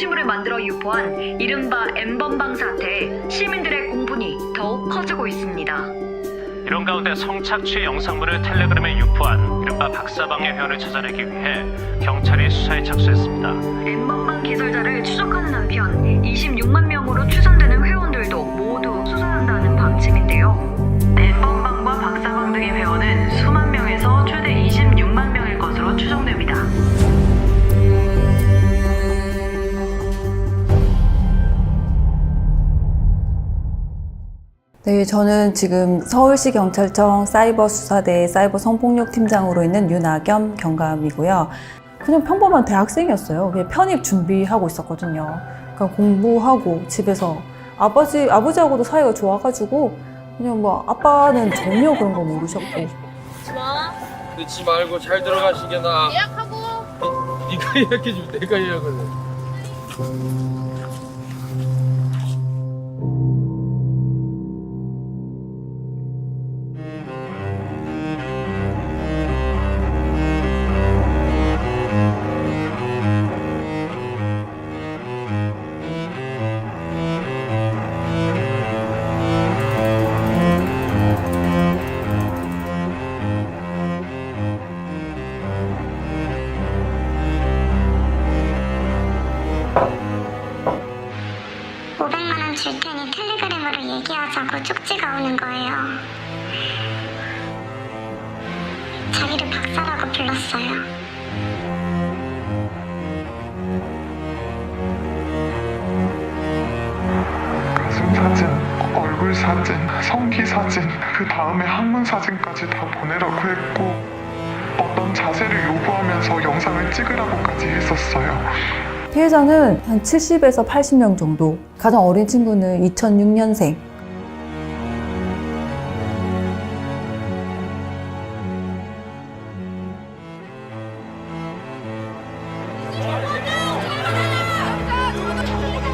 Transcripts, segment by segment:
게시물을 만들어 유포한 이른바 N번방 사태에 시민들의 공분이 더욱 커지고 있습니다. 이런 가운데 성착취 영상물을 텔레그램에 유포한 이른바 박사방의 회원을 찾아내기 위해 경찰이 수사에 착수했습니다. N번방 개설자를 추적하는 한편 26만 명으로 추산되는 회원들도 모두 수사한다는 방침인데요. N번방과 박사방 등의 회원은 수만 명에서 최대 26만 명일 것으로 추정됩니다. 네, 저는 지금 서울시 경찰청 사이버수사대 사이버성폭력팀장으로 있는 윤아겸 경감이고요. 그냥 평범한 대학생이었어요. 그냥 편입 준비하고 있었거든요. 그러니까 공부하고 집에서 아버지하고도 사이가 좋아가지고 그냥 뭐 아빠는 전혀 그런 거 모르셨고. 좋아. 늦지 말고 잘 들어가시게나. 예약하고. 네가 예약해주면 내가 예약을 해. 줄 테니 텔레그램으로 얘기하자고 쪽지가 오는 거예요. 자기를 박사라고 불렀어요. 가슴 사진, 얼굴 사진, 성기 사진, 그 다음에 학문 사진까지 다 보내라고 했고 어떤 자세를 요구하면서 영상을 찍으라고까지 했었어요. 피해자는 한 70에서 80명 정도. 가장 어린 친구는 2006년생.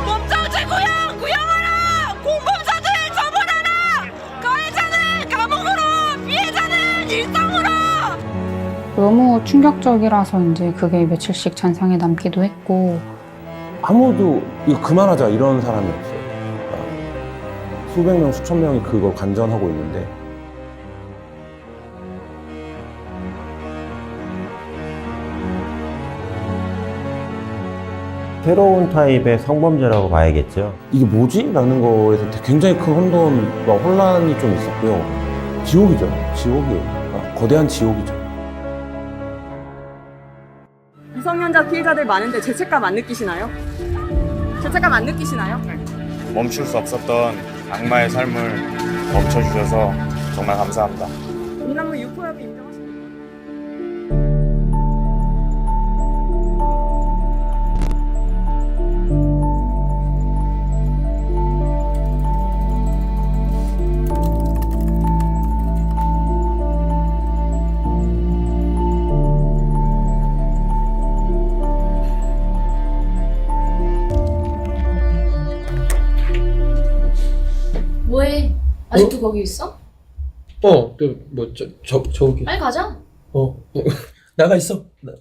법정체 구형하라! 공범사들 처벌하라! 가해자는 감옥으로! 피해자는 일상으로! 너무 충격적이라서 이제 그게 며칠씩 잔상에 남기도 했고 아무도 이거 그만하자 이런 사람이 없어요. 수백 명, 수천 명이 그걸 관전하고 있는데 새로운 타입의 성범죄라고 봐야겠죠. 이게 뭐지? 라는 거에서 굉장히 큰 혼돈과 혼란이 좀 있었고요. 지옥이죠. 지옥이에요. 거대한 지옥이죠. 미성년자 피해자들 많은데 죄책감 안 느끼시나요? 죄책감 안 느끼시나요? 멈출 수 없었던 악마의 삶을 멈춰주셔서 정말 감사합니다. 음란물 유포 여부 인정하십니까? 뭐해? 아직도 거기 있어? 저기. 빨리 가자. 나가 있어. 나.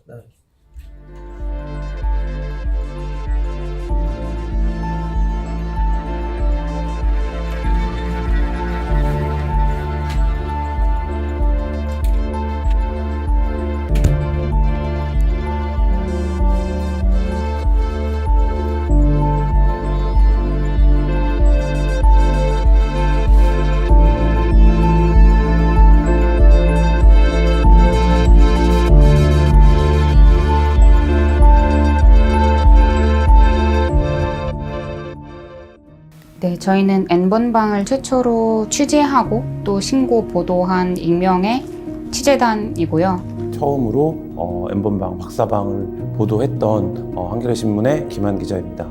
네, 저희는 N번방을 최초로 취재하고 또 신고 보도한 익명의 취재단이고요. 처음으로 N번방, 박사방을 보도했던 한겨레 신문의 김한 기자입니다.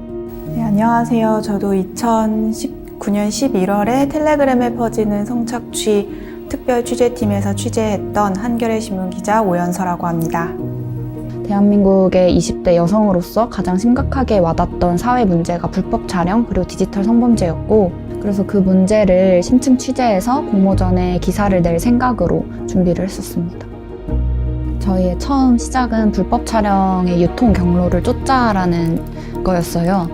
네, 안녕하세요. 저도 2019년 11월에 텔레그램에 퍼지는 성착취 특별 취재팀에서 취재했던 한겨레 신문 기자 오연서라고 합니다. 대한민국의 20대 여성으로서 가장 심각하게 와닿던 사회 문제가 불법 촬영 그리고 디지털 성범죄였고, 그래서 그 문제를 심층 취재해서 공모전에 기사를 낼 생각으로 준비를 했었습니다. 저희의 처음 시작은 불법 촬영의 유통 경로를 쫓자라는 거였어요.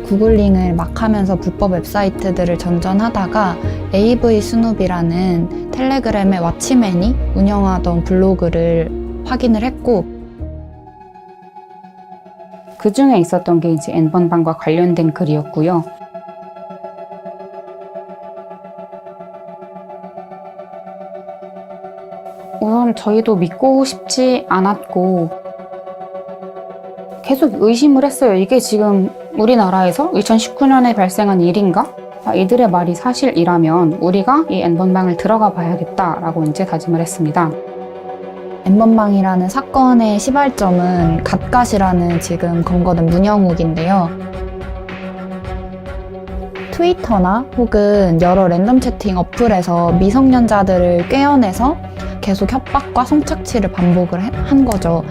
구글링을 막 하면서 불법 웹사이트들을 전전하다가 AV 스눕이라는 텔레그램의 왓치맨이 운영하던 블로그를 확인을 했고, 그 중에 있었던 게 이제 N번방과 관련된 글이었고요. 우선 저희도 믿고 싶지 않았고 계속 의심을 했어요. 이게 지금 우리나라에서 2019년에 발생한 일인가? 이들의 말이 사실이라면 우리가 이 N번방을 들어가 봐야겠다라고 이제 다짐을 했습니다. N번방이라는 사건의 시발점은 갓갓이라는 지금 검거된 문영욱인데요. 트위터나 혹은 여러 랜덤 채팅 어플에서 미성년자들을 꿰어내서 계속 협박과 성착취를 반복을 한 거죠.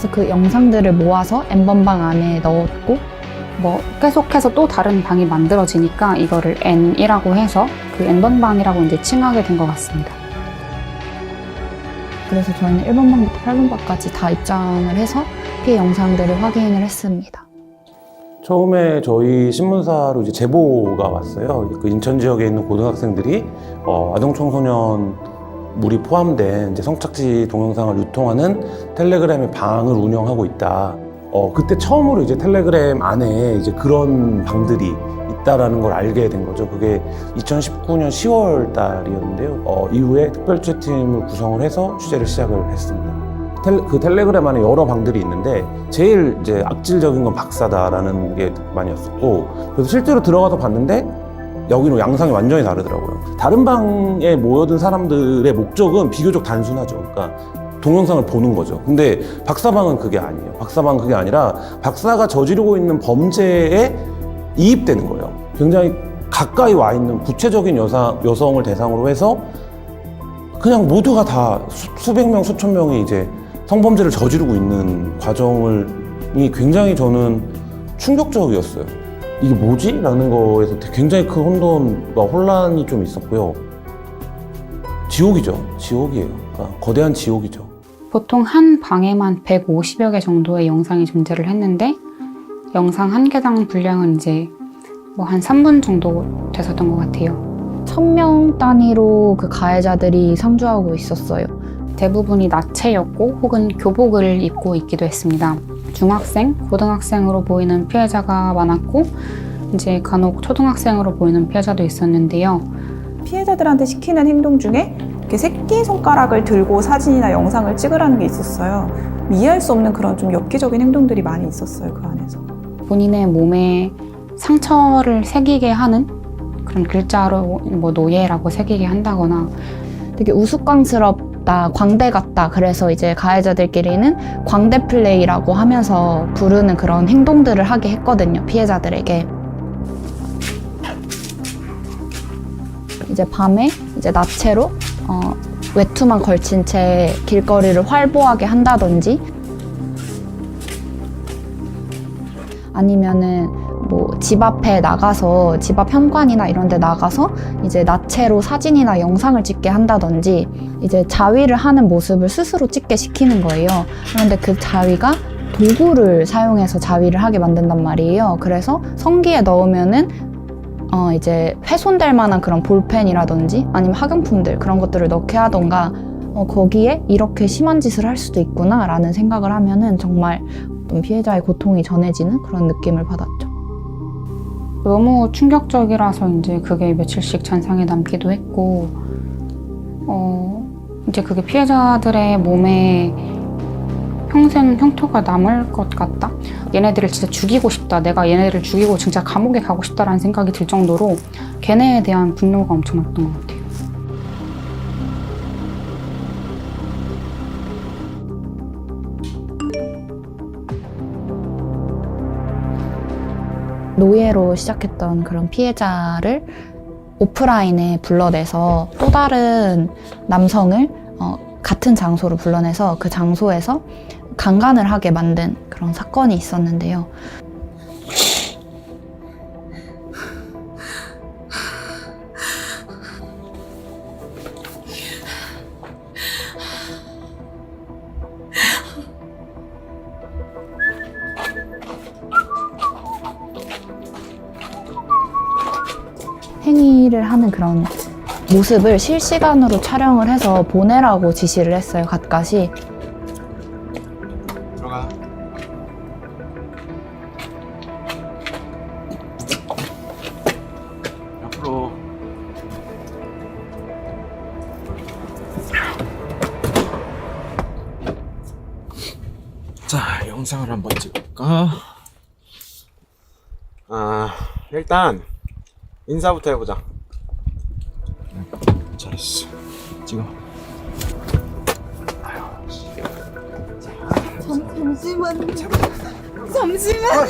그래서 그 영상들을 모아서 N번방 안에 넣었고, 계속해서 또 다른 방이 만들어지니까 이거를 N이라고 해서 그 N번방이라고 이제 칭하게 된 것 같습니다. 그래서 저희는 1번방부터 8번방까지 다 입장을 해서 피해 영상들을 확인을 했습니다. 처음에 저희 신문사로 이제 제보가 왔어요. 그 인천 지역에 있는 고등학생들이 아동 청소년 물이 포함된 이제 성착취 동영상을 유통하는 텔레그램의 방을 운영하고 있다. 그때 처음으로 이제 텔레그램 안에 이제 그런 방들이 있다라는 걸 알게 된 거죠. 그게 2019년 10월 달이었는데요. 이후에 특별취재팀을 구성을 해서 취재를 시작을 했습니다. 그 텔레그램 안에 여러 방들이 있는데 제일 이제 악질적인 건 박사다라는 게 많이 었었고, 그래서 실제로 들어가서 봤는데 여기는 양상이 완전히 다르더라고요. 다른 방에 모여든 사람들의 목적은 비교적 단순하죠. 그러니까 동영상을 보는 거죠. 근데 박사방은 그게 아니에요. 박사방은 그게 아니라 박사가 저지르고 있는 범죄에 이입되는 거예요. 굉장히 가까이 와 있는 구체적인 여성을 대상으로 해서 그냥 모두가 다 수백 명, 수천 명이 이제 성범죄를 저지르고 있는 과정이 굉장히 저는 충격적이었어요. 이게 뭐지? 라는 거에서 굉장히 큰 혼돈과 혼란이 좀 있었고요. 지옥이죠. 지옥이에요. 그러니까 거대한 지옥이죠. 보통 한 방에만 150여 개 정도의 영상이 존재를 했는데 영상 한 개당 분량은 이제 한 3분 정도 됐었던 것 같아요. 1000명 단위로 그 가해자들이 상주하고 있었어요. 대부분이 나체였고 혹은 교복을 입고 있기도 했습니다. 중학생, 고등학생으로 보이는 피해자가 많았고 이제 간혹 초등학생으로 보이는 피해자도 있었는데요. 피해자들한테 시키는 행동 중에 이렇게 새끼손가락을 들고 사진이나 영상을 찍으라는 게 있었어요. 이해할 수 없는 그런 좀 엽기적인 행동들이 많이 있었어요, 그 안에서. 본인의 몸에 상처를 새기게 하는 그런 글자로 노예라고 새기게 한다거나 되게 우스꽝스럽다, 광대 같다. 그래서 이제 가해자들끼리는 광대 플레이라고 하면서 부르는 그런 행동들을 하게 했거든요, 피해자들에게. 이제 밤에 이제 나체로 외투만 걸친 채 길거리를 활보하게 한다든지, 아니면은 집 앞에 나가서 집 앞 현관이나 이런 데 나가서 이제 나체로 사진이나 영상을 찍게 한다든지, 이제 자위를 하는 모습을 스스로 찍게 시키는 거예요. 그런데 그 자위가 도구를 사용해서 자위를 하게 만든단 말이에요. 그래서 성기에 넣으면은 이제 훼손될 만한 그런 볼펜이라든지 아니면 학용품들, 그런 것들을 넣게 하던가, 거기에 이렇게 심한 짓을 할 수도 있구나 라는 생각을 하면은 정말 어떤 피해자의 고통이 전해지는 그런 느낌을 받았죠. 너무 충격적이라서 이제 그게 며칠씩 잔상에 남기도 했고, 이제 그게 피해자들의 몸에 평생 흉터가 남을 것 같다? 얘네들을 진짜 죽이고 싶다. 내가 얘네들을 죽이고 진짜 감옥에 가고 싶다라는 생각이 들 정도로 걔네에 대한 분노가 엄청났던 것 같아요. 노예로 시작했던 그런 피해자를 오프라인에 불러내서 또 다른 남성을 같은 장소로 불러내서 그 장소에서 강간을 하게 만든 그런 사건이 있었는데요. 행위를 하는 그런 모습을 실시간으로 촬영을 해서 보내라고 지시를 했어요, 갓갓이. 들어가. 옆으로. 자, 영상을 한번 찍을까? 일단 인사부터 해보자. 잘했어. 찍어. 잠시만요. 잠시만요. 잠시만요.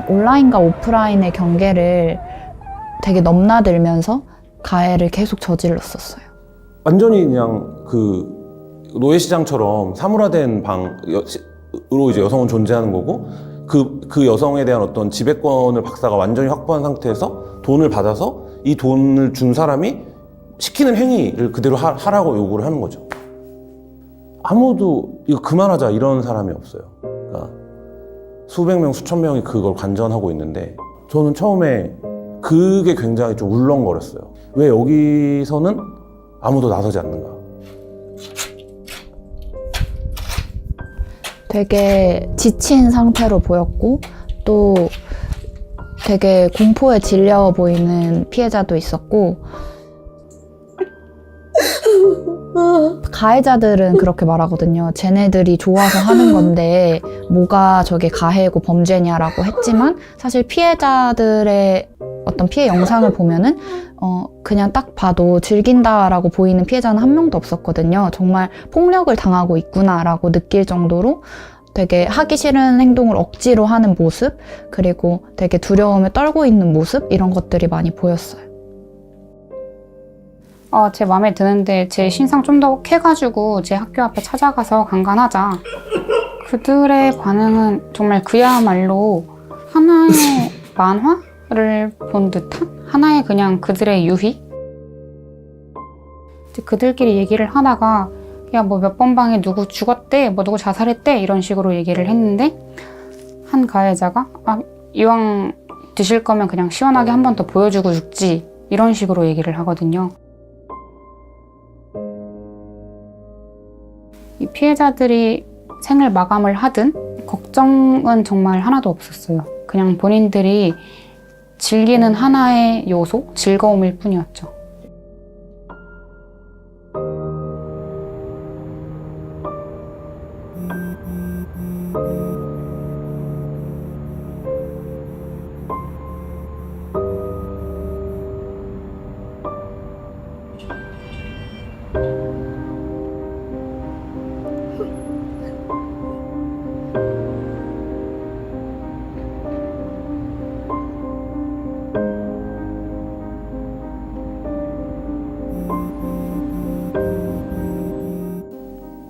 온라인과 오프라인의 경계를 되게 넘나들면서 가해를 계속 저질렀었어요. 완전히 그냥 그 노예시장처럼 사물화된 방으로 이제 여성은 존재하는 거고 그 여성에 대한 어떤 지배권을 박사가 완전히 확보한 상태에서 돈을 받아서 이 돈을 준 사람이 시키는 행위를 그대로 하라고 요구를 하는 거죠. 아무도 이거 그만하자 이런 사람이 없어요. 그러니까 수백 명, 수천 명이 그걸 관전하고 있는데 저는 처음에 그게 굉장히 좀 울렁거렸어요. 왜 여기서는 아무도 나서지 않는가? 되게 지친 상태로 보였고 또 되게 공포에 질려 보이는 피해자도 있었고 가해자들은 그렇게 말하거든요. 쟤네들이 좋아서 하는 건데 뭐가 저게 가해고 범죄냐라고 했지만 사실 피해자들의 어떤 피해 영상을 보면은 그냥 딱 봐도 즐긴다라고 보이는 피해자는 한 명도 없었거든요. 정말 폭력을 당하고 있구나라고 느낄 정도로 되게 하기 싫은 행동을 억지로 하는 모습, 그리고 되게 두려움에 떨고 있는 모습, 이런 것들이 많이 보였어요. 제 마음에 드는데 제 신상 좀 더 캐가지고 제 학교 앞에 찾아가서 강간하자. 그들의 반응은 정말 그야말로 하나의 만화를 본 듯한? 하나의 그냥 그들의 유희? 그들끼리 얘기를 하다가 야 뭐 몇 번 방에 누구 죽었대, 뭐 누구 자살했대, 이런 식으로 얘기를 했는데 한 가해자가 이왕 드실 거면 그냥 시원하게 한 번 더 보여주고 죽지, 이런 식으로 얘기를 하거든요. 이 피해자들이 생을 마감을 하든 걱정은 정말 하나도 없었어요. 그냥 본인들이 즐기는 하나의 요소, 즐거움일 뿐이었죠.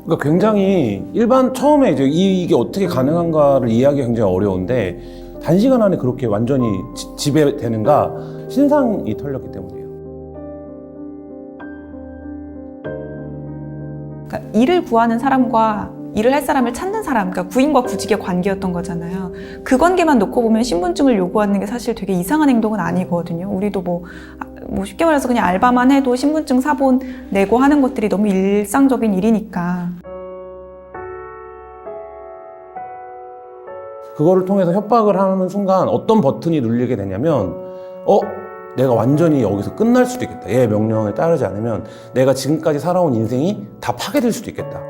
그러니까 굉장히 처음에 이제 이게 어떻게 가능한가를 이해하기가 굉장히 어려운데 단시간 안에 그렇게 완전히 지배되는가 신상이 털렸기 때문이에요. 그러니까 일을 구하는 사람과 일을 할 사람을 찾는 사람, 그러니까 구인과 구직의 관계였던 거잖아요. 그 관계만 놓고 보면 신분증을 요구하는 게 사실 되게 이상한 행동은 아니거든요. 우리도 뭐 쉽게 말해서 그냥 알바만 해도 신분증 사본 내고 하는 것들이 너무 일상적인 일이니까. 그거를 통해서 협박을 하는 순간 어떤 버튼이 눌리게 되냐면 내가 완전히 여기서 끝날 수도 있겠다. 얘 명령에 따르지 않으면 내가 지금까지 살아온 인생이 다 파괴될 수도 있겠다.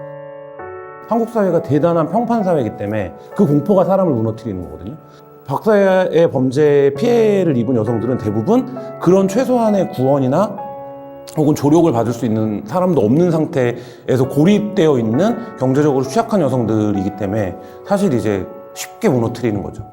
한국 사회가 대단한 평판 사회이기 때문에 그 공포가 사람을 무너뜨리는 거거든요. 박사의 범죄 피해를 입은 여성들은 대부분 그런 최소한의 구원이나 혹은 조력을 받을 수 있는 사람도 없는 상태에서 고립되어 있는 경제적으로 취약한 여성들이기 때문에 사실 이제 쉽게 무너뜨리는 거죠.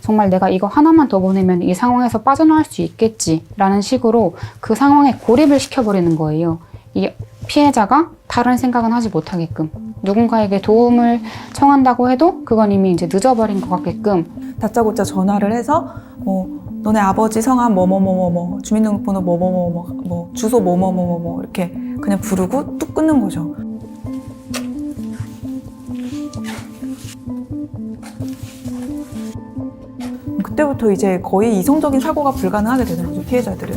정말 내가 이거 하나만 더 보내면 이 상황에서 빠져나올 수 있겠지라는 식으로 그 상황에 고립을 시켜버리는 거예요. 이 피해자가 다른 생각은 하지 못하게끔, 누군가에게 도움을 청한다고 해도 그건 이미 이제 늦어버린 것 같게끔 다짜고짜 전화를 해서 너네 아버지 성함 뭐뭐뭐뭐뭐, 주민등록번호 뭐뭐뭐뭐, 주소 뭐뭐뭐뭐 이렇게 그냥 부르고 뚝 끊는 거죠. 그때부터 이제 거의 이성적인 사고가 불가능하게 되는 거죠, 피해자들은.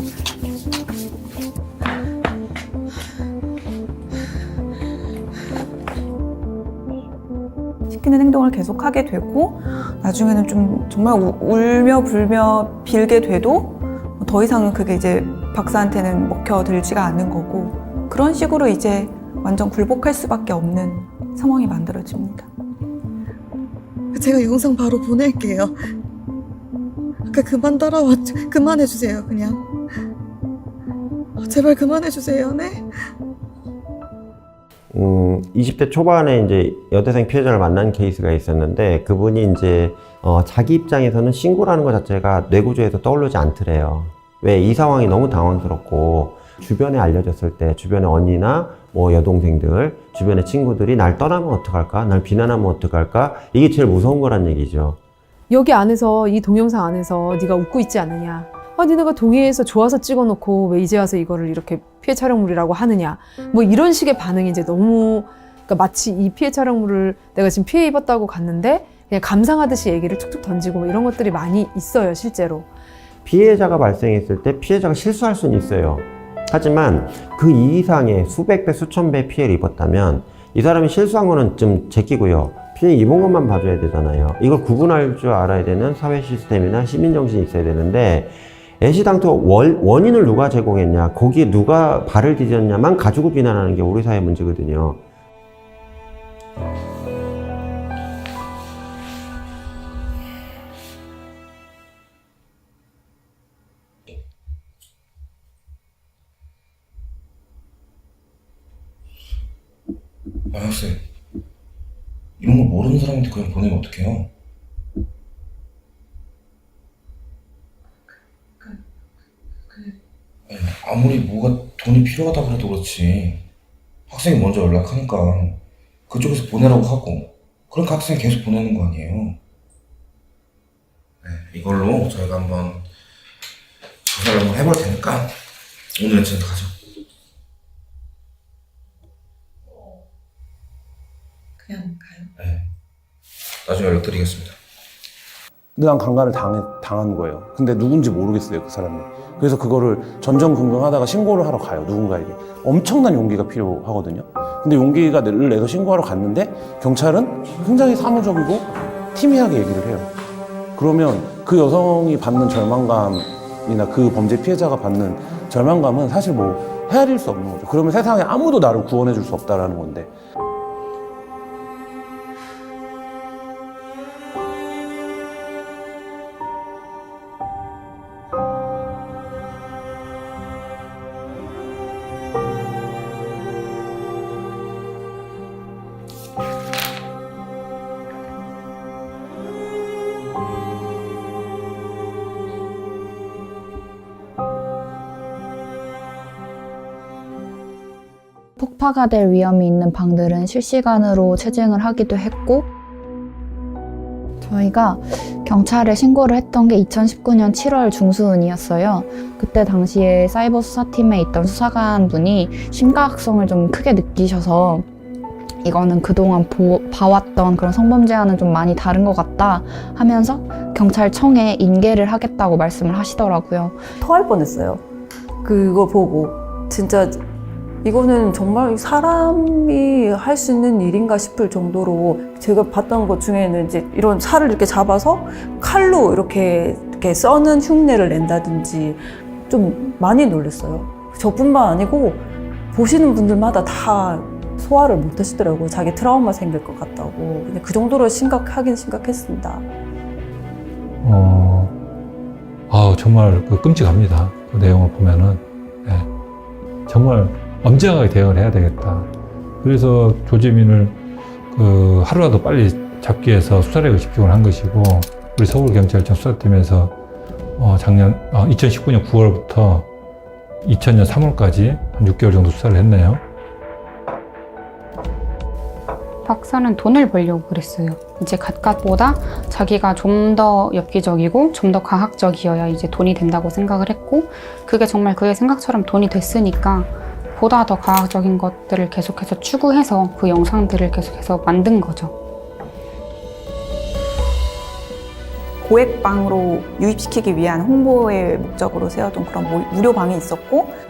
시키는 행동을 계속하게 되고 나중에는 좀 정말 울며 불며 빌게 돼도 더 이상 그게 이제 박사한테는 먹혀들지가 않는 거고, 그런 식으로 이제 완전 굴복할 수밖에 없는 상황이 만들어집니다. 제가 영상 바로 보낼게요. 그만 따라와, 그만해주세요, 그냥. 제발 그만해주세요, 네? 20대 초반에 이제 여대생 피해자를 만난 케이스가 있었는데, 그분이 이제 자기 입장에서는 신고라는 것 자체가 뇌구조에서 떠오르지 않더래요. 왜? 이 상황이 너무 당황스럽고, 주변에 알려졌을 때 주변의 언니나 뭐 여동생들, 주변의 친구들이 날 떠나면 어떡할까? 날 비난하면 어떡할까? 이게 제일 무서운 거란 얘기죠. 여기 안에서, 이 동영상 안에서 네가 웃고 있지 않느냐, 니네가 동의해서 좋아서 찍어놓고 왜 이제 와서 이거를 이렇게 피해 촬영물이라고 하느냐, 뭐 이런 식의 반응이 이제 너무, 그러니까 마치 이 피해 촬영물을 내가 지금 피해 입었다고 갔는데 그냥 감상하듯이 얘기를 툭툭 던지고 뭐 이런 것들이 많이 있어요, 실제로. 피해자가 발생했을 때 피해자가 실수할 수는 있어요. 하지만 그 이상의 수백 배, 수천 배 피해를 입었다면 이 사람이 실수한 거는 좀 제끼고요. 피해 입은 것만 봐줘야 되잖아요. 이걸 구분할 줄 알아야 되는 사회 시스템이나 시민정신이 있어야 되는데, 애시당초 원인을 누가 제공했냐, 거기에 누가 발을 디뎠냐만 가지고 비난하는 게 우리 사회 문제거든요. 학생, 이런 거 모르는 사람한테 그냥 보내면 어떡해요? 아니, 아무리 뭐가 돈이 필요하다고 해도 그렇지, 학생이 먼저 연락하니까 그쪽에서 보내라고 하고, 그러니까 학생이 계속 보내는 거 아니에요? 네, 이걸로 저희가 한번 조사를 한번 해볼 테니까 오늘은 지금 가죠. 그냥 가요? 네, 나중에 연락드리겠습니다. 근데 난 강간을 당한 거예요. 근데 누군지 모르겠어요, 그 사람이. 그래서 그거를 전전긍긍하다가 신고를 하러 가요, 누군가에게. 엄청난 용기가 필요하거든요. 근데 용기가 내서 신고하러 갔는데 경찰은 굉장히 사무적이고 티미하게 얘기를 해요. 그러면 그 여성이 받는 절망감이나 그 범죄 피해자가 받는 절망감은 사실 뭐 헤아릴 수 없는 거죠. 그러면 세상에 아무도 나를 구원해 줄 수 없다라는 건데. 폭파가 될 위험이 있는 방들은 실시간으로 체증을 하기도 했고, 저희가 경찰에 신고를 했던 게 2019년 7월 중순이었어요. 그때 당시에 사이버 수사팀에 있던 수사관 분이 심각성을 좀 크게 느끼셔서 이거는 그동안 봐왔던 그런 성범죄와는 좀 많이 다른 것 같다 하면서 경찰청에 인계를 하겠다고 말씀을 하시더라고요. 토할 뻔했어요. 그거 보고 진짜 이거는 정말 사람이 할 수 있는 일인가 싶을 정도로, 제가 봤던 것 중에는 이제 이런 살을 이렇게 잡아서 칼로 이렇게 써는 흉내를 낸다든지 좀 많이 놀랐어요. 저뿐만 아니고 보시는 분들마다 다 소화를 못 하시더라고요. 자기 트라우마 생길 것 같다고. 근데 그 정도로 심각하긴 심각했습니다. 정말 끔찍합니다. 그 내용을 보면은. 네. 정말 엄정하게 대응을 해야 되겠다. 그래서 조지민을 하루라도 빨리 잡기 위해서 수사력을 집중을 한 것이고, 우리 서울경찰청 수사팀에서 작년 2019년 9월부터 2000년 3월까지 한 6개월 정도 수사를 했네요. 박사는 돈을 벌려고 그랬어요. 이제 갓갓보다 자기가 좀 더 엽기적이고 좀 더 과학적이어야 이제 돈이 된다고 생각을 했고, 그게 정말 그의 생각처럼 돈이 됐으니까 보다 더 과학적인 것들을 계속해서 추구해서 그 영상들을 계속해서 만든 거죠. 고액방으로 유입시키기 위한 홍보의 목적으로 세워둔 그런 무료방이 있었고,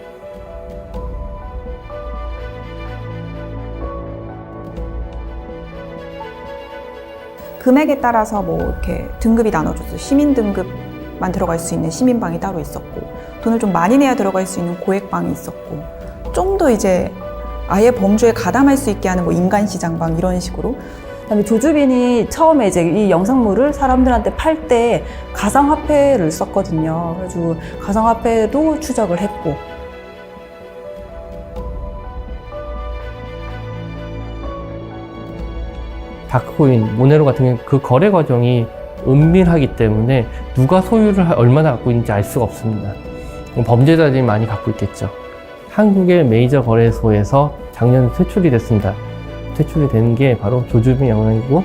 금액에 따라서 뭐 이렇게 등급이 나눠져서 시민 등급만 들어갈 수 있는 시민방이 따로 있었고, 돈을 좀 많이 내야 들어갈 수 있는 고액방이 있었고, 좀 더 이제 아예 범죄에 가담할 수 있게 하는 뭐 인간시장방 이런 식으로. 그다음에 조주빈이 처음에 이제 이 영상물을 사람들한테 팔 때 가상화폐를 썼거든요. 그래가지고 가상화폐도 추적을 했고. 다크코인, 모네로 같은 경우는 그 거래 과정이 은밀하기 때문에 누가 소유를 얼마나 갖고 있는지 알 수가 없습니다. 범죄자들이 많이 갖고 있겠죠. 한국의 메이저 거래소에서 작년에 퇴출이 됐습니다. 퇴출이 된 게 바로 조주빈 영상이고,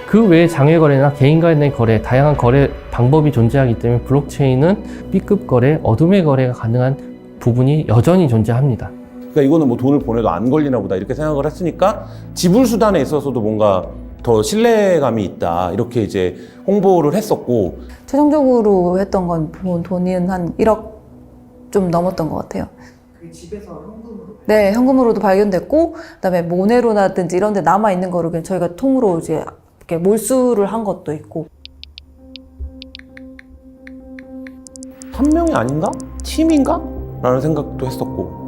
그 외에 장외 거래나 개인 간의 거래, 다양한 거래 방법이 존재하기 때문에 블록체인은 B급 거래, 어둠의 거래가 가능한 부분이 여전히 존재합니다. 그러니까 이거는 뭐 돈을 보내도 안 걸리나 보다 이렇게 생각을 했으니까 지불 수단에 있어서도 뭔가 더 신뢰감이 있다 이렇게 이제 홍보를 했었고, 최종적으로 했던 건 돈은 한 1억 좀 넘었던 것 같아요. 그 집에서 현금으로? 네, 현금으로도 발견됐고, 그다음에 모네로라든지 이런 데 남아 있는 거를 그냥 저희가 통으로 이제 이렇게 몰수를 한 것도 있고. 한 명이 아닌가? 팀인가? 라는 생각도 했었고.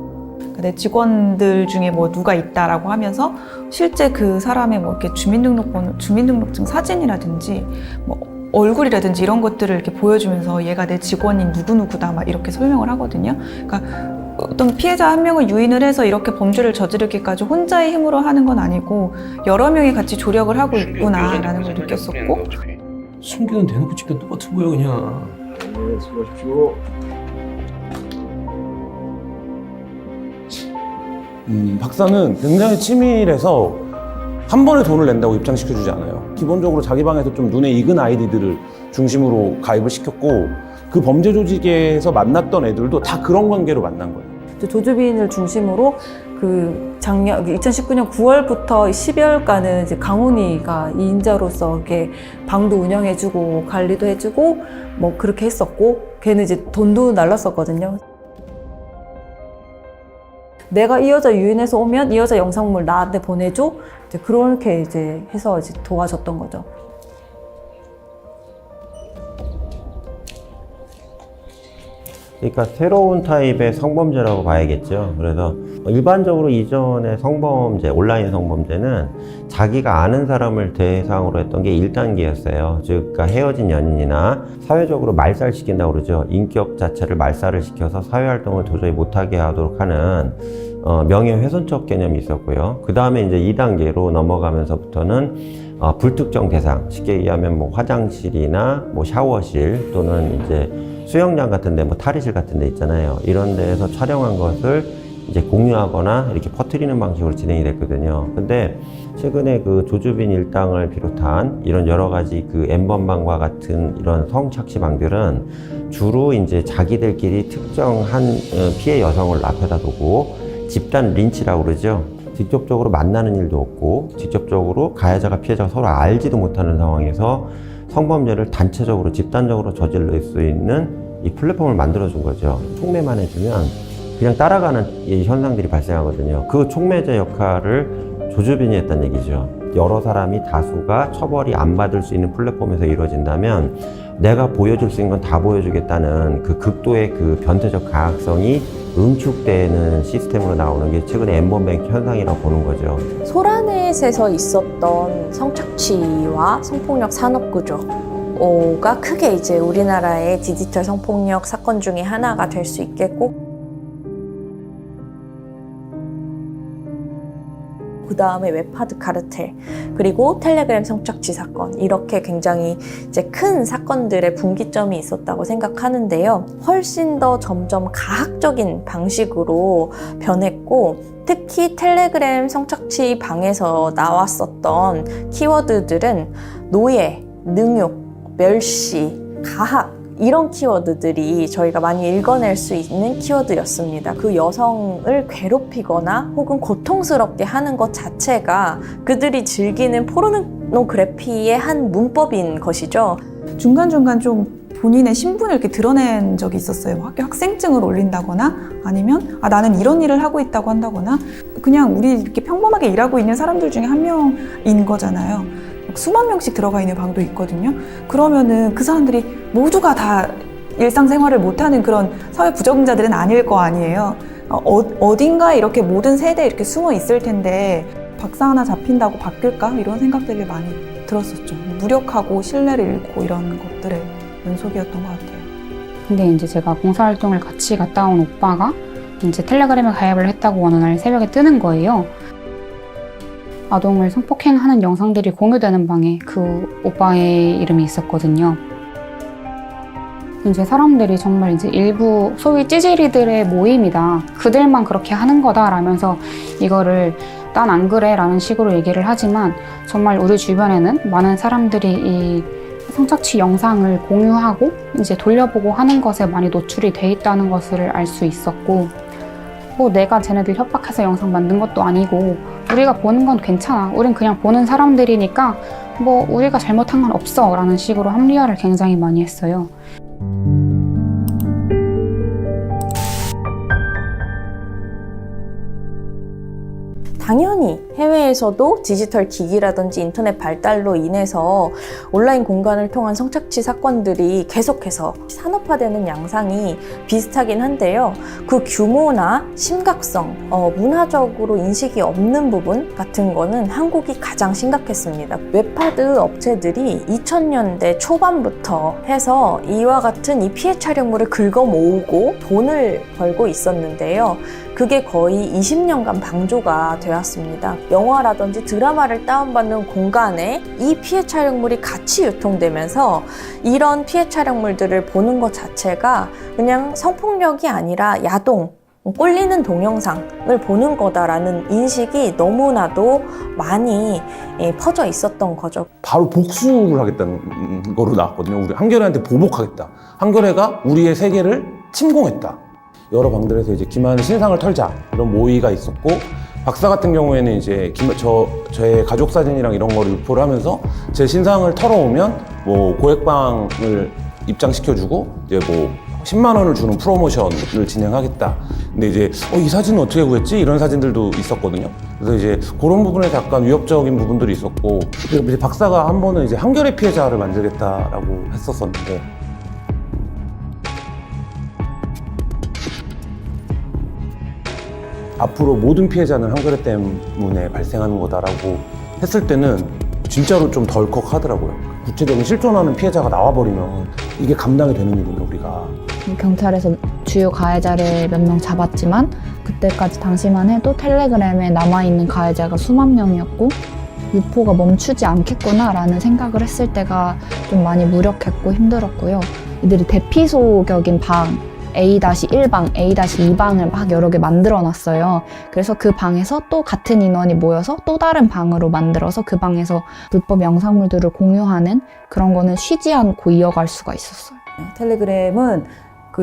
내 직원들 중에 뭐 누가 있다라고 하면서 실제 그 사람의 뭐 이렇게 주민등록번호, 주민등록증 사진이라든지 뭐 얼굴이라든지 이런 것들을 이렇게 보여주면서 얘가 내 직원인 누구누구다 막 이렇게 설명을 하거든요. 그러니까 어떤 피해자 한 명을 유인을 해서 이렇게 범죄를 저지르기까지 혼자의 힘으로 하는 건 아니고 여러 명이 같이 조력을 하고 있구나라는 걸 느꼈었고. 숨기는 대놓고 찍다 똑같은 거야 그냥. 네, 수고하십시오. 박사는 굉장히 치밀해서 한 번에 돈을 낸다고 입장시켜주지 않아요. 기본적으로 자기 방에서 좀 눈에 익은 아이디들을 중심으로 가입을 시켰고, 그 범죄 조직에서 만났던 애들도 다 그런 관계로 만난 거예요. 조주빈을 중심으로 그 작년 2019년 9월부터 12월까지는 이제 강훈이가 2인자로서 이렇게 방도 운영해주고 관리도 해주고 뭐 그렇게 했었고, 걔는 이제 돈도 날랐었거든요. 내가 이 여자 유인해서 오면 이 여자 영상물 나한테 보내줘. 이제 그렇게 이제 해서 이제 도와줬던 거죠. 그러니까 새로운 타입의 성범죄라고 봐야겠죠. 그래서 일반적으로 이전의 성범죄, 온라인 성범죄는 자기가 아는 사람을 대상으로 했던 게 1단계였어요. 즉, 그러니까 헤어진 연인이나 사회적으로 말살시킨다고 그러죠. 인격 자체를 말살을 시켜서 사회활동을 도저히 못하게 하도록 하는 명예훼손적 개념이 있었고요. 그 다음에 이제 2단계로 넘어가면서부터는 불특정 대상, 쉽게 얘기하면 뭐 화장실이나 뭐 샤워실 또는 이제 수영장 같은데 뭐 탈의실 같은 데 있잖아요. 이런 데에서 촬영한 것을 이제 공유하거나 이렇게 퍼뜨리는 방식으로 진행이 됐거든요. 근데 최근에 그 조주빈 일당을 비롯한 이런 여러 가지 그 N번방과 같은 이런 성착취방들은 주로 이제 자기들끼리 특정한 피해 여성을 앞에다 두고 집단 린치라고 그러죠. 직접적으로 만나는 일도 없고 직접적으로 가해자가 피해자가 서로 알지도 못하는 상황에서 성범죄를 단체적으로 집단적으로 저지를 수 있는 이 플랫폼을 만들어준 거죠. 촉매만 해주면 그냥 따라가는 이 현상들이 발생하거든요. 그 촉매자 역할을 조주빈이 했다는 얘기죠. 여러 사람이 다수가 처벌이 안 받을 수 있는 플랫폼에서 이루어진다면 내가 보여줄 수 있는 건 다 보여주겠다는 그 극도의 그 변태적 가학성이 응축되는 시스템으로 나오는 게 최근에 N번방 현상이라고 보는 거죠. 소라넷에서 있었던 성착취와 성폭력 산업구조가 크게 이제 우리나라의 디지털 성폭력 사건 중에 하나가 될 수 있겠고, 그 다음에 웹하드 카르텔, 그리고 텔레그램 성착취 사건, 이렇게 굉장히 이제 큰 사건들의 분기점이 있었다고 생각하는데요. 훨씬 더 점점 가학적인 방식으로 변했고, 특히 텔레그램 성착취 방에서 나왔었던 키워드들은 노예, 능욕, 멸시, 가학, 이런 키워드들이 저희가 많이 읽어낼 수 있는 키워드였습니다. 그 여성을 괴롭히거나 혹은 고통스럽게 하는 것 자체가 그들이 즐기는 포르노그래피의 한 문법인 것이죠. 중간중간 좀 본인의 신분을 이렇게 드러낸 적이 있었어요. 학교 학생증을 올린다거나 아니면 나는 이런 일을 하고 있다고 한다거나, 그냥 우리 이렇게 평범하게 일하고 있는 사람들 중에 한 명인 거잖아요. 수만 명씩 들어가 있는 방도 있거든요. 그러면은 그 사람들이 모두가 다 일상생활을 못하는 그런 사회 부적응자들은 아닐 거 아니에요. 어딘가에 이렇게 모든 세대에 이렇게 숨어 있을 텐데 박사 하나 잡힌다고 바뀔까? 이런 생각들이 많이 들었었죠. 무력하고 신뢰를 잃고 이런 것들의 연속이었던 것 같아요. 근데 이제 제가 봉사활동을 같이 갔다 온 오빠가 이제 텔레그램에 가입을 했다고 어느 날 새벽에 뜨는 거예요. 아동을 성폭행하는 영상들이 공유되는 방에 그 오빠의 이름이 있었거든요. 이제 사람들이 정말 이제 일부 소위 찌질이들의 모임이다, 그들만 그렇게 하는 거다 라면서 이거를 난 안 그래 라는 식으로 얘기를 하지만, 정말 우리 주변에는 많은 사람들이 이 성착취 영상을 공유하고 이제 돌려보고 하는 것에 많이 노출이 돼 있다는 것을 알 수 있었고, 뭐 내가 쟤네들 협박해서 영상 만든 것도 아니고 우리가 보는 건 괜찮아, 우린 그냥 보는 사람들이니까 뭐 우리가 잘못한 건 없어 라는 식으로 합리화를 굉장히 많이 했어요. 당연히 해외에서도 디지털 기기라든지 인터넷 발달로 인해서 온라인 공간을 통한 성착취 사건들이 계속해서 산업화되는 양상이 비슷하긴 한데요. 그 규모나 심각성, 문화적으로 인식이 없는 부분 같은 거는 한국이 가장 심각했습니다. 웹하드 업체들이 2000년대 초반부터 해서 이와 같은 이 피해 촬영물을 긁어 모으고 돈을 벌고 있었는데요. 그게 거의 20년간 방조가 되었습니다. 영화라든지 드라마를 다운받는 공간에 이 피해 촬영물이 같이 유통되면서 이런 피해 촬영물들을 보는 것 자체가 그냥 성폭력이 아니라 야동, 꼴리는 동영상을 보는 거다라는 인식이 너무나도 많이 퍼져 있었던 거죠. 바로 복수를 하겠다는 거로 나왔거든요. 우리 한겨레한테 보복하겠다. 한겨레가 우리의 세계를 침공했다. 여러 방들에서 이제 김한의 신상을 털자 이런 모의가 있었고, 박사 같은 경우에는 이제 저의 가족 사진이랑 이런 거를 유포를 하면서 제 신상을 털어오면 뭐 고액방을 입장시켜주고 이제 뭐 10만 원을 주는 프로모션을 진행하겠다. 근데 이제 이 사진은 어떻게 구했지? 이런 사진들도 있었거든요. 그래서 이제 그런 부분에서 약간 위협적인 부분들이 있었고, 이제 박사가 한 번은 이제 한겨레 피해자를 만들겠다라고 했었었는데, 앞으로 모든 피해자는 한겨레 때문에 발생하는 거다라고 했을 때는 진짜로 좀 덜컥하더라고요. 구체적인 실존하는 피해자가 나와버리면 이게 감당이 되는 일인가, 우리가. 경찰에서 주요 가해자를 몇 명 잡았지만 그때까지 당시만 해도 텔레그램에 남아있는 가해자가 수만 명이었고, 유포가 멈추지 않겠구나라는 생각을 했을 때가 좀 많이 무력했고 힘들었고요. 이들이 대피소격인 방, A-1방, A-2방을 막 여러 개 만들어 놨어요. 그래서 그 방에서 또 같은 인원이 모여서 또 다른 방으로 만들어서 그 방에서 불법 영상물들을 공유하는 그런 거는 쉬지 않고 이어갈 수가 있었어요. 텔레그램은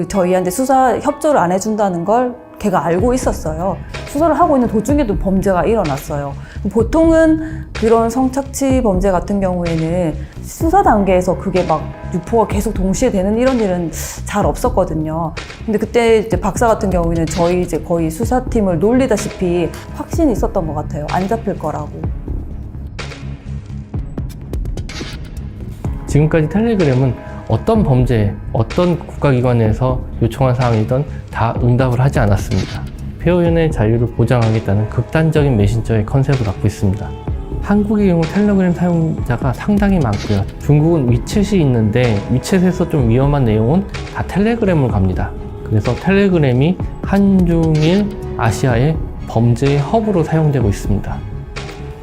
저희한테 수사 협조를 안 해준다는 걸 걔가 알고 있었어요. 수사를 하고 있는 도중에도 범죄가 일어났어요. 보통은 그런 성착취 범죄 같은 경우에는 수사 단계에서 그게 막 유포가 계속 동시에 되는 이런 일은 잘 없었거든요. 근데 그때 이제 박사 같은 경우에는 저희 이제 거의 수사팀을 놀리다시피 확신이 있었던 것 같아요. 안 잡힐 거라고. 지금까지 텔레그램은 어떤 범죄, 어떤 국가기관에서 요청한 사항이든 다 응답을 하지 않았습니다. 표현의 자유를 보장하겠다는 극단적인 메신저의 컨셉을 갖고 있습니다. 한국의 경우 텔레그램 사용자가 상당히 많고요. 중국은 위챗이 있는데 위챗에서 좀 위험한 내용은 다 텔레그램으로 갑니다. 그래서 텔레그램이 한중일 아시아의 범죄의 허브로 사용되고 있습니다.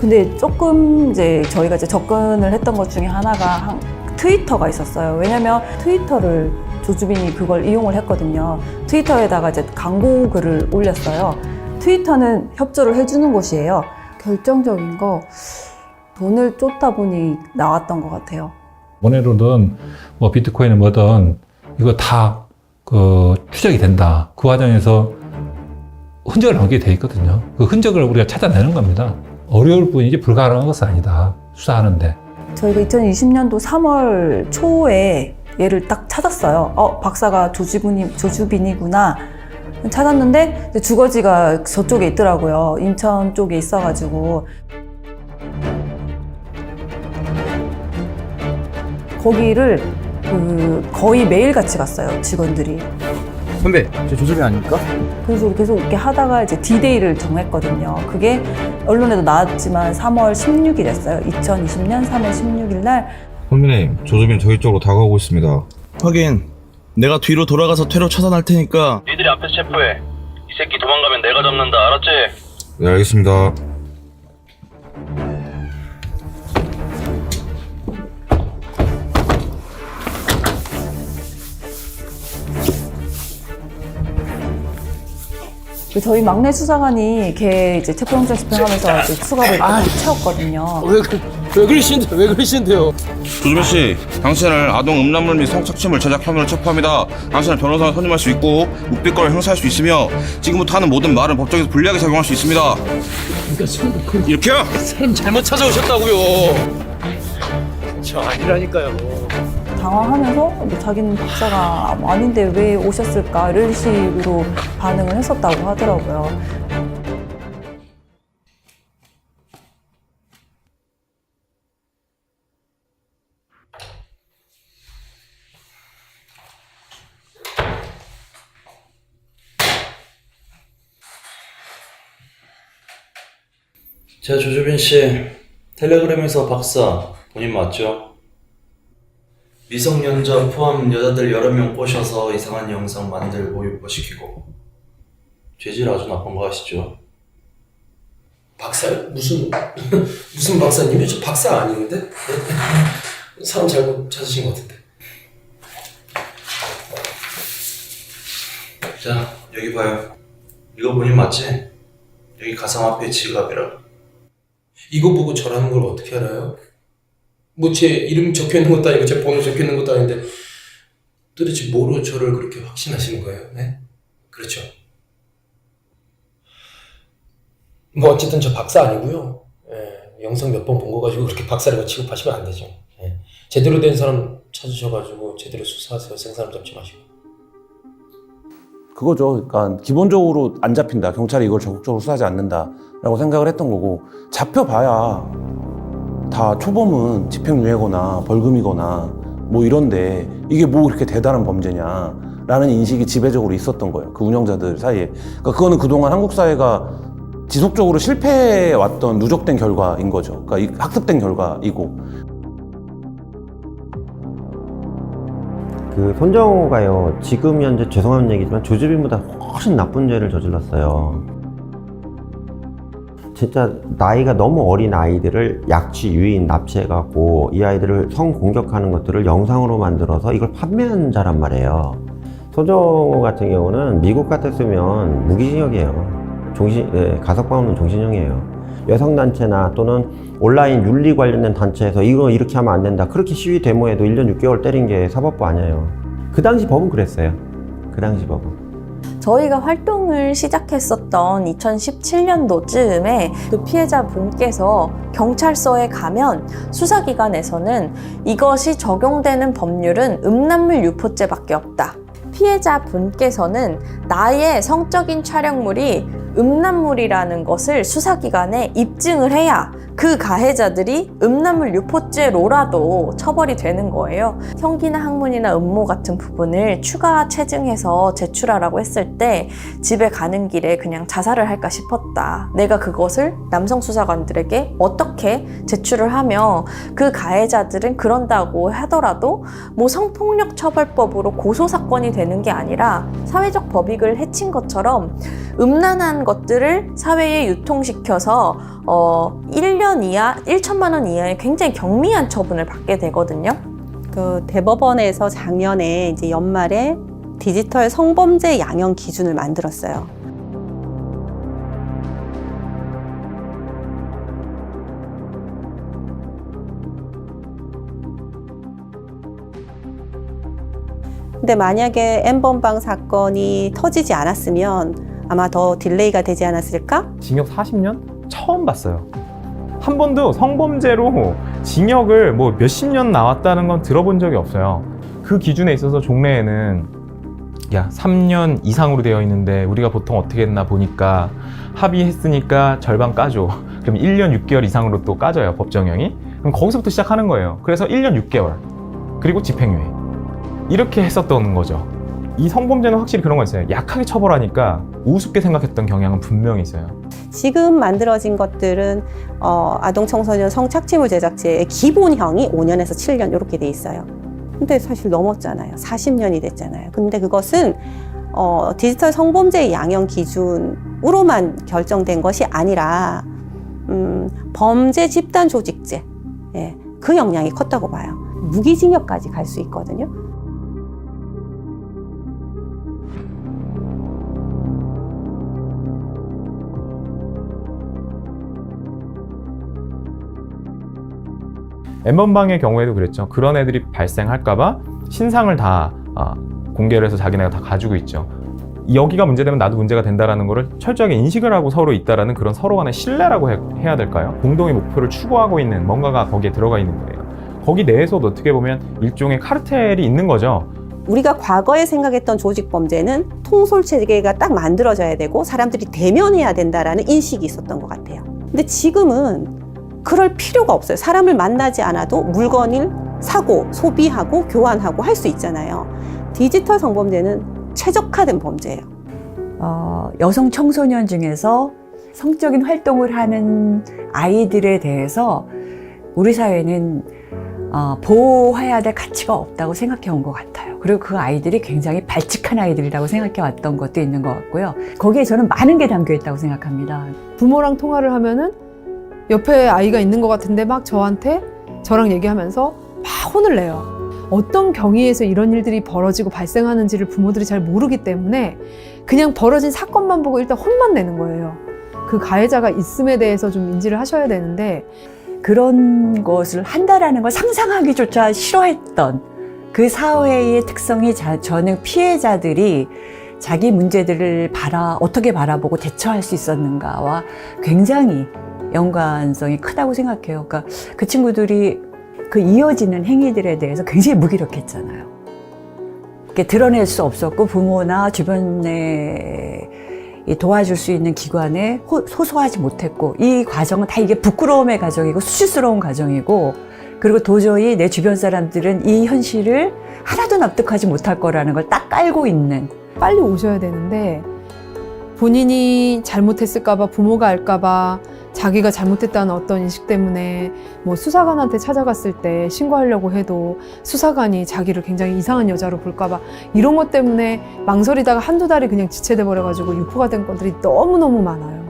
근데 조금 이제 저희가 이제 접근을 했던 것 중에 하나가 트위터가 있었어요. 왜냐면 트위터를 조주빈이 그걸 이용을 했거든요. 트위터에다가 이제 광고 글을 올렸어요. 트위터는 협조를 해주는 곳이에요. 결정적인 거 돈을 쫓다 보니 나왔던 것 같아요. 모네로든 뭐 비트코인은 뭐든 이거 다 추적이 된다. 그 과정에서 흔적을 남기게 돼 있거든요. 그 흔적을 우리가 찾아내는 겁니다. 어려울 뿐이지 불가능한 것은 아니다. 수사하는데. 저희가 2020년도 3월 초에 얘를 딱 찾았어요. 박사가 조주빈이구나. 찾았는데 주거지가 저쪽에 있더라고요. 인천 쪽에 있어가지고. 거기를 거의 매일같이 갔어요, 직원들이. 선배, 저 조주빈 아닙니까? 그래서 계속 이렇게 하다가 이제 D-Day를 정했거든요. 그게 언론에도 나왔지만 3월 16일이었어요. 2020년 3월 16일 날. 선배님, 조주빈 저희 쪽으로 다가오고 있습니다. 확인. 내가 뒤로 돌아가서 퇴로 차단할 테니까. 니들이 앞에서 체포해. 이 새끼 도망가면 내가 잡는다. 알았지? 네, 알겠습니다. 저희 막내 수사관이 걔 이제 체포영장 집행하면서 이제 수갑을 채웠거든요. 왜 그러시는데요? 조주빈 씨, 당신을 아동 음란물 및 성착취물 제작 혐의로 체포합니다. 당신은 변호사를 선임할 수 있고 묵비권을 행사할 수 있으며 지금부터 하는 모든 말은 법정에서 불리하게 작용할 수 있습니다. 이렇게요? 사람 잘못 찾아오셨다고요. 저 아니라니까요. 당황하면서 자기는 박사가 아닌데 왜 오셨을까 이런 식으로 반응을 했었다고 하더라고요. 자, 조주빈 씨, 텔레그램에서 박사 본인 맞죠? 미성년자 포함 여자들 여러 명 꼬셔서 이상한 영상 만들고 유포시키고 죄질 아주 나쁜 거 아시죠? 박사 무슨 박사님이요? 저 박사 아닌데? 사람 잘못 찾으신 것 같은데. 자, 여기 봐요. 이거 본인 맞지? 여기 가상화폐 지갑이라. 이거 보고 저라는 걸 어떻게 알아요? 뭐 제 이름 적혀 있는 것도 아니고 제 번호 적혀 있는 것도 아닌데 도대체 뭐로 저를 그렇게 확신하시는 거예요? 네? 그렇죠. 뭐 어쨌든 저 박사 아니고요. 예, 영상 몇 번 본 거 가지고 그렇게 박사라고 취급하시면 안 되죠. 예, 제대로 된 사람 찾으셔가지고 제대로 수사하세요. 생사람 잡지 마시고. 그거죠. 그러니까 기본적으로 안 잡힌다. 경찰이 이걸 적극적으로 수사하지 않는다라고 생각을 했던 거고, 잡혀봐야 다 초범은 집행유예거나 벌금이거나 뭐 이런데 이게 뭐 그렇게 대단한 범죄냐라는 인식이 지배적으로 있었던 거예요. 그 운영자들 사이에. 그러니까 그거는 그동안 한국 사회가 지속적으로 실패해왔던 누적된 결과인 거죠. 그러니까 학습된 결과이고. 그 손정호가요, 지금 현재 죄송한 얘기지만 조주빈보다 훨씬 나쁜 죄를 저질렀어요. 진짜 나이가 너무 어린 아이들을 약취, 유인, 납치해갖고 이 아이들을 성공격하는 것들을 영상으로 만들어서 이걸 판매한 자란 말이에요. 손정호 같은 경우는 미국 같았으면 무기징역이에요. 가석방 없는 종신형이에요. 여성단체나 또는 온라인 윤리 관련된 단체에서 이거 이렇게 하면 안 된다, 그렇게 시위 데모해도 1년 6개월 때린 게 사법부 아니에요. 그 당시 법은 그랬어요. 그 당시 법은. 저희가 활동을 시작했었던 2017년도쯤에 그 피해자분께서 경찰서에 가면 수사기관에서는 이것이 적용되는 법률은 음란물 유포죄밖에 없다. 피해자분께서는 나의 성적인 촬영물이 음란물이라는 것을 수사기관에 입증을 해야 그 가해자들이 음란물 유포죄로라도 처벌이 되는 거예요. 형기나 학문이나 음모 같은 부분을 추가 체증해서 제출하라고 했을 때 집에 가는 길에 그냥 자살을 할까 싶었다. 내가 그것을 남성 수사관들에게 어떻게 제출을 하며 그 가해자들은 그런다고 하더라도 뭐 성폭력 처벌법으로 고소사건이 되는 게 아니라 사회적 법익을 해친 것처럼 음란한 것들을 사회에 유통시켜서 1년 이하, 1천만 원 이하의 굉장히 경미한 처분을 받게 되거든요. 그 대법원에서 작년에 이제 연말에 디지털 성범죄 양형 기준을 만들었어요. 근데 만약에 N번방 사건이 터지지 않았으면 아마 더 딜레이가 되지 않았을까? 징역 40년? 처음 봤어요. 한 번도 성범죄로 징역을 뭐 몇십 년 나왔다는 건 들어본 적이 없어요. 그 기준에 있어서 종래에는 야 3년 이상으로 되어 있는데 우리가 보통 어떻게 했나 보니까 합의했으니까 절반 까줘. 그럼 1년 6개월 이상으로 또 까져요, 법정형이. 그럼 거기서부터 시작하는 거예요. 그래서 1년 6개월 그리고 집행유예 이렇게 했었던 거죠. 이 성범죄는 확실히 그런 거 있어요. 약하게 처벌하니까 우습게 생각했던 경향은 분명히 있어요. 지금 만들어진 것들은 아동 청소년 성착취물 제작죄의 기본형이 5년에서 7년 이렇게 돼 있어요. 근데 사실 넘었잖아요. 40년이 됐잖아요. 근데 그것은 디지털 성범죄 양형 기준으로만 결정된 것이 아니라 범죄 집단 조직죄, 예, 그 영향이 컸다고 봐요. 무기징역까지 갈 수 있거든요. N번방의 경우에도 그랬죠. 그런 애들이 발생할까봐 신상을 다 공개를 해서 자기네가 다 가지고 있죠. 여기가 문제되면 나도 문제가 된다는 거를 철저하게 인식을 하고 서로 있다라는 그런 서로 간의 신뢰라고 해야 될까요? 공동의 목표를 추구하고 있는 뭔가가 거기에 들어가 있는 거예요. 거기 내에서도 어떻게 보면 일종의 카르텔이 있는 거죠. 우리가 과거에 생각했던 조직범죄는 통솔체계가 딱 만들어져야 되고 사람들이 대면해야 된다라는 인식이 있었던 것 같아요. 근데 지금은 그럴 필요가 없어요. 사람을 만나지 않아도 물건을 사고 소비하고 교환하고 할 수 있잖아요. 디지털 성범죄는 최적화된 범죄예요. 여성 청소년 중에서 성적인 활동을 하는 아이들에 대해서 우리 사회는 보호해야 될 가치가 없다고 생각해 온 것 같아요. 그리고 그 아이들이 굉장히 발칙한 아이들이라고 생각해 왔던 것도 있는 것 같고요. 거기에 저는 많은 게 담겨 있다고 생각합니다. 부모랑 통화를 하면은 옆에 아이가 있는 것 같은데 막 저랑 얘기하면서 막 혼을 내요. 어떤 경위에서 이런 일들이 벌어지고 발생하는지를 부모들이 잘 모르기 때문에 그냥 벌어진 사건만 보고 일단 혼만 내는 거예요. 그 가해자가 있음에 대해서 좀 인지를 하셔야 되는데 그런 것을 한다라는 걸 상상하기조차 싫어했던 그 사회의 특성이 저는 피해자들이 자기 문제들을 어떻게 바라보고 대처할 수 있었는가와 굉장히 연관성이 크다고 생각해요. 그러니까 그 친구들이 그 이어지는 행위들에 대해서 굉장히 무기력했잖아요. 드러낼 수 없었고 부모나 주변에 도와줄 수 있는 기관에 소소하지 못했고 이 과정은 다 이게 부끄러움의 과정이고 수치스러운 과정이고 그리고 도저히 내 주변 사람들은 이 현실을 하나도 납득하지 못할 거라는 걸 딱 깔고 있는. 빨리 오셔야 되는데 본인이 잘못했을까봐 부모가 알까봐 자기가 잘못했다는 어떤 인식 때문에 뭐 수사관한테 찾아갔을 때 신고하려고 해도 수사관이 자기를 굉장히 이상한 여자로 볼까봐 이런 것 때문에 망설이다가 한두 달이 그냥 지체돼 버려가지고 유포가 된 건들이 너무너무 많아요.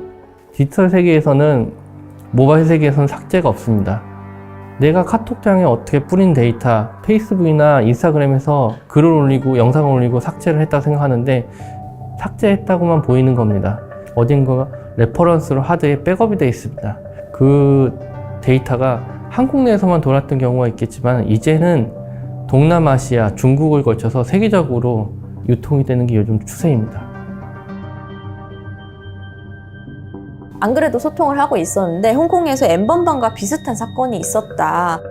디지털 세계에서는 모바일 세계에서는 삭제가 없습니다. 내가 카톡장에 어떻게 뿌린 데이터, 페이스북이나 인스타그램에서 글을 올리고 영상을 올리고 삭제를 했다고 생각하는데 삭제했다고만 보이는 겁니다. 어딘가 레퍼런스로 하드에 백업이 되어 있습니다. 그 데이터가 한국 내에서만 돌았던 경우가 있겠지만 이제는 동남아시아, 중국을 거쳐서 세계적으로 유통이 되는 게 요즘 추세입니다. 안 그래도 소통을 하고 있었는데 홍콩에서 N번방과 비슷한 사건이 있었다.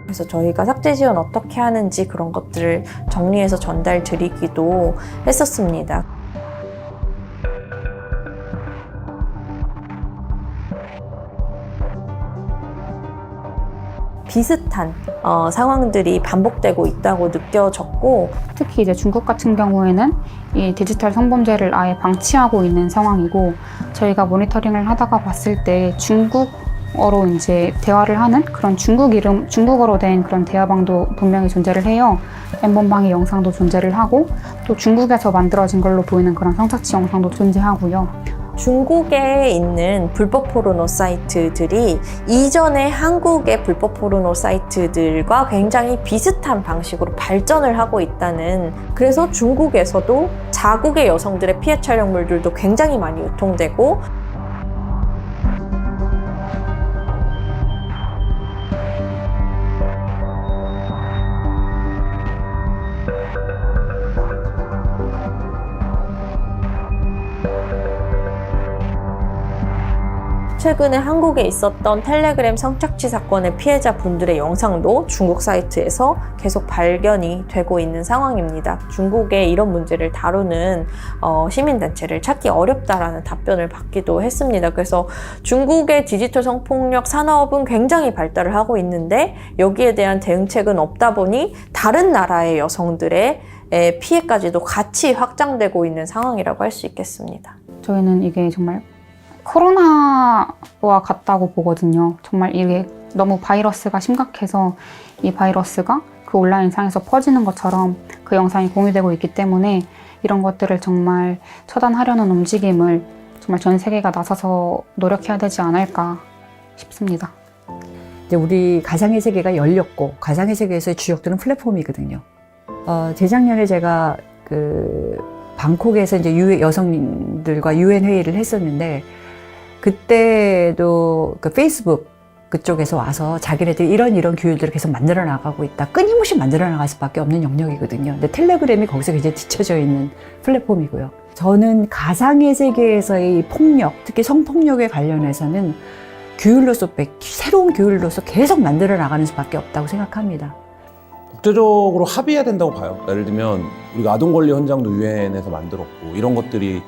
그래서 저희가 삭제 지원 어떻게 하는지 그런 것들을 정리해서 전달 드리기도 했었습니다. 비슷한 상황들이 반복되고 있다고 느껴졌고 특히 이제 중국 같은 경우에는 이 디지털 성범죄를 아예 방치하고 있는 상황이고 저희가 모니터링을 하다가 봤을 때 중국 어로 이제 대화를 하는 그런 중국어로 된 그런 대화방도 분명히 존재를 해요. 엠번방의 영상도 존재를 하고 또 중국에서 만들어진 걸로 보이는 그런 성착취 영상도 존재하고요. 중국에 있는 불법 포르노 사이트들이 이전에 한국의 불법 포르노 사이트들과 굉장히 비슷한 방식으로 발전을 하고 있다는, 그래서 중국에서도 자국의 여성들의 피해 촬영물들도 굉장히 많이 유통되고 최근에 한국에 있었던 텔레그램 성착취 사건의 피해자분들의 영상도 중국 사이트에서 계속 발견이 되고 있는 상황입니다. 중국의 이런 문제를 다루는 시민단체를 찾기 어렵다라는 답변을 받기도 했습니다. 그래서 중국의 디지털 성폭력 산업은 굉장히 발달을 하고 있는데 여기에 대한 대응책은 없다 보니 다른 나라의 여성들의 피해까지도 같이 확장되고 있는 상황이라고 할 수 있겠습니다. 저희는 이게 정말 코로나와 같다고 보거든요. 정말 이게 너무 바이러스가 심각해서 이 바이러스가 그 온라인상에서 퍼지는 것처럼 그 영상이 공유되고 있기 때문에 이런 것들을 정말 처단하려는 움직임을 정말 전 세계가 나서서 노력해야 되지 않을까 싶습니다. 이제 우리 가상의 세계가 열렸고 가상의 세계에서의 주역들은 플랫폼이거든요. 재작년에 제가 방콕에서 이제 여성들과 UN 회의를 했었는데 그때도 페이스북 그쪽에서 와서 자기네들이 이런 규율들을 계속 만들어 나가고 있다. 끊임없이 만들어 나갈 수밖에 없는 영역이거든요. 근데 텔레그램이 거기서 굉장히 뒤쳐져 있는 플랫폼이고요. 저는 가상의 세계에서의 폭력, 특히 성폭력에 관련해서는 새로운 규율로서 계속 만들어 나가는 수밖에 없다고 생각합니다. 국제적으로 합의해야 된다고 봐요. 예를 들면 우리가 아동권리 헌장도 유엔에서 만들었고 이런 것들이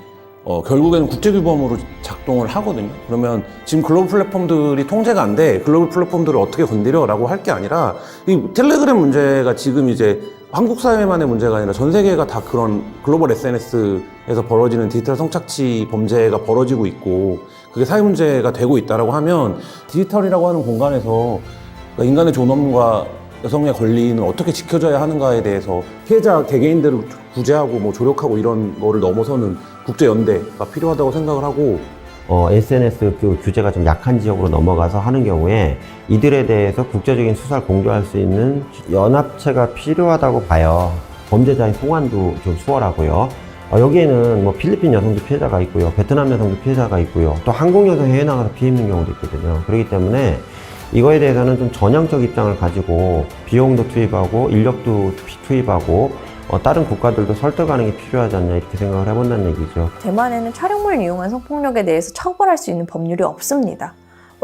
결국에는 국제규범으로 작동을 하거든요. 그러면 지금 글로벌 플랫폼들이 통제가 안 돼. 글로벌 플랫폼들을 어떻게 건드려라고 할 게 아니라 이 텔레그램 문제가 지금 이제 한국 사회만의 문제가 아니라 전 세계가 다 그런 글로벌 SNS에서 벌어지는 디지털 성착취 범죄가 벌어지고 있고 그게 사회 문제가 되고 있다라고 하면 디지털이라고 하는 공간에서 인간의 존엄과 여성의 권리는 어떻게 지켜져야 하는가에 대해서 피해자 개개인들을 구제하고 조력하고 이런 거를 넘어서는 국제연대가 필요하다고 생각을 하고 SNS 규제가 좀 약한 지역으로 넘어가서 하는 경우에 이들에 대해서 국제적인 수사를 공조할 수 있는 연합체가 필요하다고 봐요. 범죄자의 송환도 좀 수월하고요. 여기에는 필리핀 여성도 피해자가 있고요. 베트남 여성도 피해자가 있고요. 또 한국 여성 해외 나가서 피해 입는 경우도 있거든요. 그렇기 때문에 이거에 대해서는 좀 전향적 입장을 가지고 비용도 투입하고 인력도 투입하고 다른 국가들도 설득하는 게 필요하지 않냐 이렇게 생각을 해본다는 얘기죠. 대만에는 촬영물을 이용한 성폭력에 대해서 처벌할 수 있는 법률이 없습니다.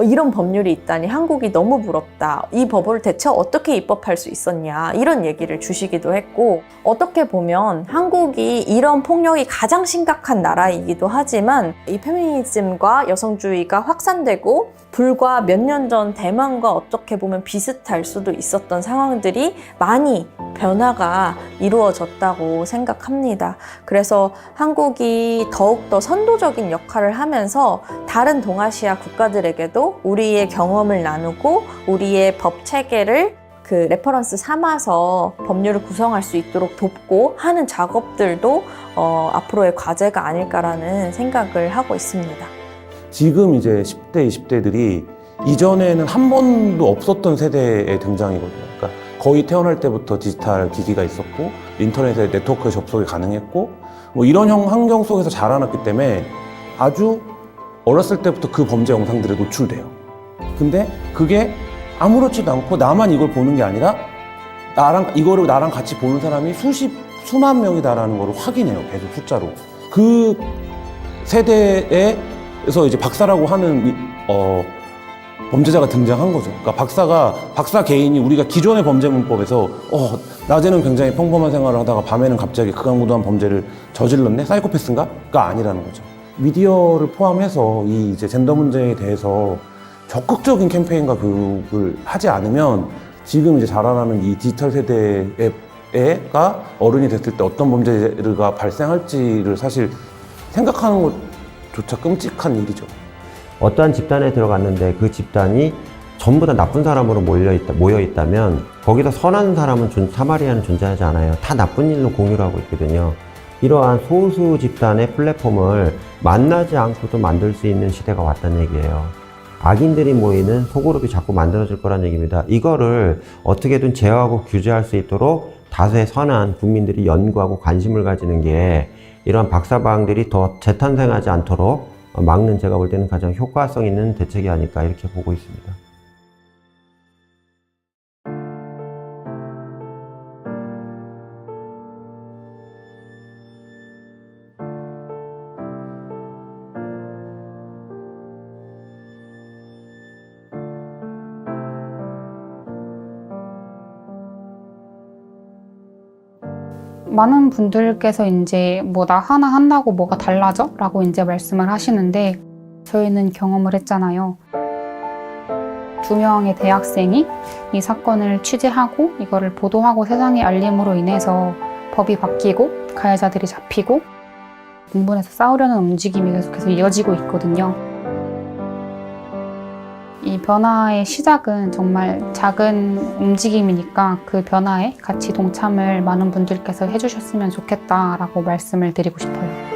이런 법률이 있다니 한국이 너무 부럽다. 이 법을 대체 어떻게 입법할 수 있었냐 이런 얘기를 주시기도 했고 어떻게 보면 한국이 이런 폭력이 가장 심각한 나라이기도 하지만 이 페미니즘과 여성주의가 확산되고 불과 몇 년 전 대만과 어떻게 보면 비슷할 수도 있었던 상황들이 많이 변화가 이루어졌다고 생각합니다. 그래서 한국이 더욱더 선도적인 역할을 하면서 다른 동아시아 국가들에게도 우리의 경험을 나누고 우리의 법 체계를 레퍼런스 삼아서 법률을 구성할 수 있도록 돕고 하는 작업들도 앞으로의 과제가 아닐까라는 생각을 하고 있습니다. 지금 이제 10대, 20대들이 이전에는 한 번도 없었던 세대의 등장이거든요. 그러니까 거의 태어날 때부터 디지털 기기가 있었고 인터넷에 네트워크에 접속이 가능했고 이런 환경 속에서 자라났기 때문에 아주 어렸을 때부터 그 범죄 영상들에 노출돼요. 근데 그게 아무렇지도 않고 나만 이걸 보는 게 아니라 이거를 나랑 같이 보는 사람이 수만 명이다라는 걸 확인해요. 계속 숫자로. 그 세대에서 이제 박사라고 하는 범죄자가 등장한 거죠. 그러니까 박사 개인이 우리가 기존의 범죄 문법에서 낮에는 굉장히 평범한 생활을 하다가 밤에는 갑자기 극악무도한 범죄를 저질렀네? 사이코패스인가?가 아니라는 거죠. 미디어를 포함해서 이 이제 젠더 문제에 대해서 적극적인 캠페인과 교육을 하지 않으면 지금 이제 자라나는 이 디지털 세대가 어른이 됐을 때 어떤 범죄가 발생할지를 사실 생각하는 것조차 끔찍한 일이죠. 어떠한 집단에 들어갔는데 그 집단이 전부 다 나쁜 사람으로 모여 있다면 거기서 선한 사람은 사마리아는 존재하지 않아요. 다 나쁜 일로 공유를 하고 있거든요. 이러한 소수 집단의 플랫폼을 만나지 않고도 만들 수 있는 시대가 왔다는 얘기예요. 악인들이 모이는 소그룹이 자꾸 만들어질 거란 얘기입니다. 이거를 어떻게든 제어하고 규제할 수 있도록 다수의 선한 국민들이 연구하고 관심을 가지는 게 이러한 박사방들이 더 재탄생하지 않도록 막는, 제가 볼 때는 가장 효과성 있는 대책이 아닐까 이렇게 보고 있습니다. 많은 분들께서 이제 뭐 나 하나 한다고 뭐가 달라져? 라고 이제 말씀을 하시는데 저희는 경험을 했잖아요. 2명의 대학생이 이 사건을 취재하고 이거를 보도하고 세상에 알림으로 인해서 법이 바뀌고 가해자들이 잡히고 공분에서 싸우려는 움직임이 계속해서 이어지고 있거든요. 이 변화의 시작은 정말 작은 움직임이니까 그 변화에 같이 동참을 많은 분들께서 해주셨으면 좋겠다라고 말씀을 드리고 싶어요.